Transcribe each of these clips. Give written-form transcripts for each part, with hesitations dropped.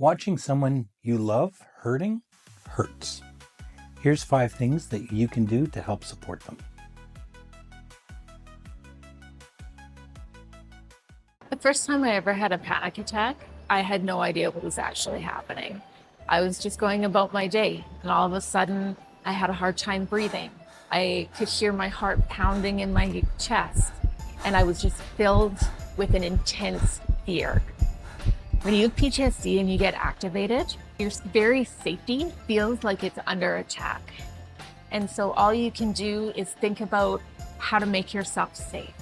Watching someone you love hurting hurts. Here's 5 things that you can do to help support them. The first time I ever had a panic attack, I had no idea what was actually happening. I was just going about my day, and all of a sudden, I had a hard time breathing. I could hear my heart pounding in my chest, and I was just filled with an intense fear. When you have PTSD and you get activated, your very safety feels like it's under attack. And so all you can do is think about how to make yourself safe.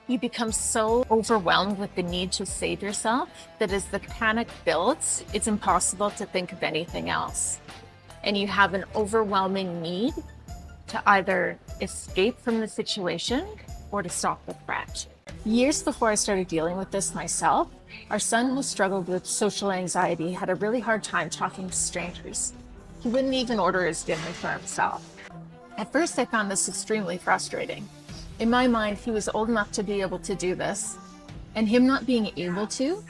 You become so overwhelmed with the need to save yourself that as the panic builds, it's impossible to think of anything else. And you have an overwhelming need to either escape from the situation or to stop the threat. Years before I started dealing with this myself, our son, who struggled with social anxiety, had a really hard time talking to strangers. He wouldn't even order his dinner for himself. At first, I found this extremely frustrating. In my mind, he was old enough to be able to do this, and him not being able to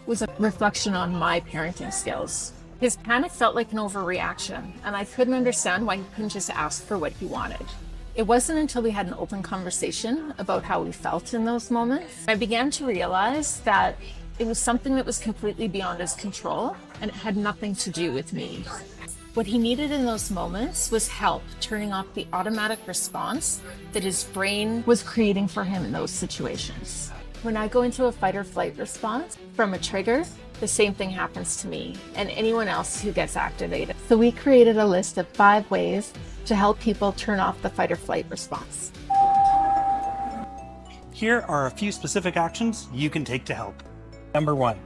was a reflection on my parenting skills. His panic felt like an overreaction, and I couldn't understand why he couldn't just ask for what he wanted. It wasn't until we had an open conversation about how we felt in those moments, I began to realize that it was something that was completely beyond his control, and it had nothing to do with me. What he needed in those moments was help turning off the automatic response that his brain was creating for him in those situations. When I go into a fight or flight response from a trigger, the same thing happens to me and anyone else who gets activated. So we created a list of 5 ways to help people turn off the fight or flight response. Here are a few specific actions you can take to help. Number 1,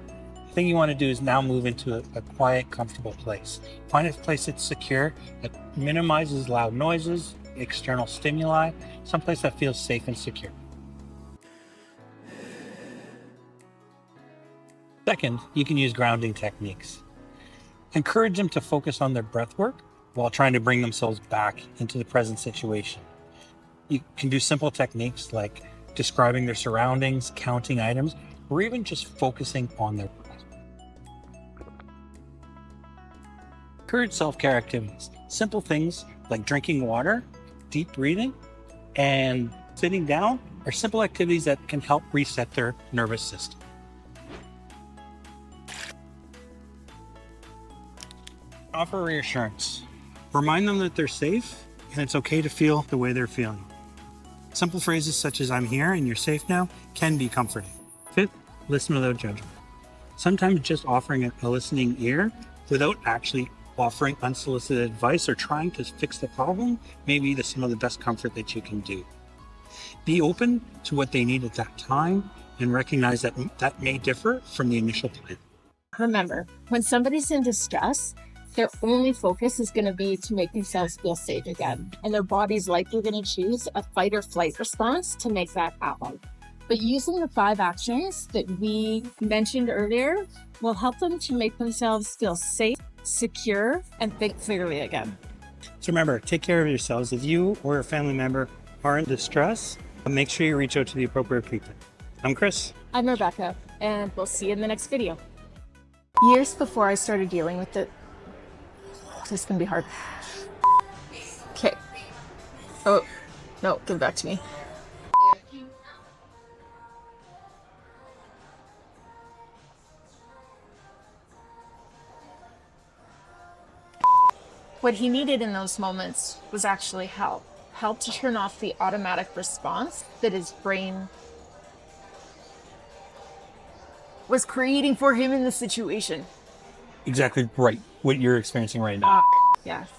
the thing you want to do is now move into a quiet, comfortable place. Find a place that's secure, that minimizes loud noises, external stimuli, someplace that feels safe and secure. Second, you can use grounding techniques. Encourage them to focus on their breath work while trying to bring themselves back into the present situation. You can do simple techniques like describing their surroundings, counting items, or even just focusing on their breath. Encourage self-care activities. Simple things like drinking water, deep breathing, and sitting down are simple activities that can help reset their nervous system. Offer reassurance. Remind them that they're safe and it's okay to feel the way they're feeling. Simple phrases such as "I'm here and you're safe now" can be comforting. 5th, listen without judgment. Sometimes just offering a listening ear without actually offering unsolicited advice or trying to fix the problem may be some of the best comfort that you can do. Be open to what they need at that time and recognize that that may differ from the initial plan. Remember, when somebody's in distress, their only focus is going to be to make themselves feel safe again. And their body's likely going to choose a fight or flight response to make that happen. But using the 5 actions that we mentioned earlier will help them to make themselves feel safe, secure, and think clearly again. So remember, take care of yourselves. If you or a family member are in distress, make sure you reach out to the appropriate people. I'm Chris. I'm Rebecca, and we'll see you in the next video. Years before I started dealing with it, this is going to be hard. Okay. Oh, no, give it back to me. What he needed in those moments was actually help. Help to turn off the automatic response that his brain was creating for him in the situation. Exactly right. What you're experiencing right now. Yes.